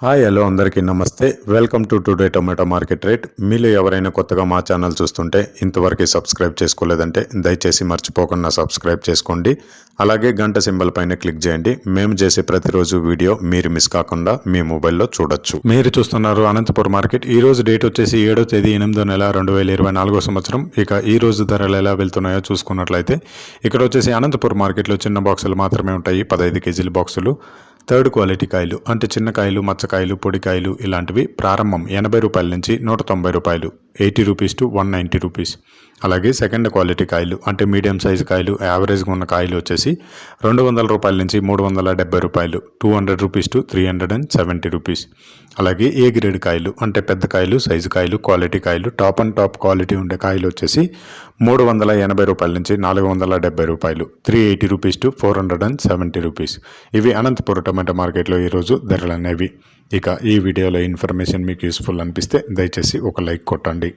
Hi hello అందరికీ నమస్తే. Welcome to today tomato market rate. మీలో ఎవరైనా కొత్తగా మా ఛానల్ చూస్తుంటే ఇంతవరకు సబ్స్క్రైబ్ చేసుకోలేదంటే దయచేసి మర్చిపోకుండా సబ్స్క్రైబ్ చేసుకోండి. అలాగే గంట సింబల్ పైన క్లిక్ చేయండి. మేము చేసే ప్రతిరోజు వీడియో మీరు మిస్ కాకుండా మీ మొబైల్లో చూడొచ్చు. మీరు చూస్తున్నారు అనంతపురం మార్కెట్. ఈ రోజు డేట్ వచ్చేసి 7వ తేదీ 8వ నెల 2024 సంవత్సరం. ఇక ఈ రోజు ధరలు ఎలా వెళ్తున్నాయో చూసుకున్నట్లయితే ఇక్కడ వచ్చేసి అనంతపురం మార్కెట్లో చిన్న బాక్సులు మాత్రమే ఉంటాయి. 15 కేజీల బాక్సులు. థర్డ్ క్వాలిటీ కాయలు అంటే చిన్న కాయలు, మచ్చకాయలు, పొడికాయలు ఇలాంటివి ప్రారంభం 80 రూపాయల నుంచి 190 రూపాయలు, 80 రూపీస్ టు 190 రూపీస్. అలాగే సెకండ్ క్వాలిటీ కాయలు అంటే మీడియం సైజు కాయలు, యావరేజ్గా ఉన్న కాయలు వచ్చేసి 200 రూపాయల నుంచి 370 రూపాయలు, 200 రూపీస్ టు 370 రూపీస్. అలాగే ఏ గ్రేడ్ కాయలు అంటే పెద్ద కాయలు, సైజు కాయలు, క్వాలిటీ కాయలు, టాప్ అండ్ టాప్ క్వాలిటీ ఉండే కాయలు వచ్చేసి 380 రూపాయల నుంచి 470 రూపాయలు, 380 రూపీస్ టు 470 రూపీస్. ఇవి అనంతపురం టమాటా మార్కెట్లో ఈరోజు ధరలు అనేవి. ఇక ఈ వీడియోలో ఇన్ఫర్మేషన్ మీకు యూస్ఫుల్ అనిపిస్తే దయచేసి ఒక లైక్ కొట్టండి.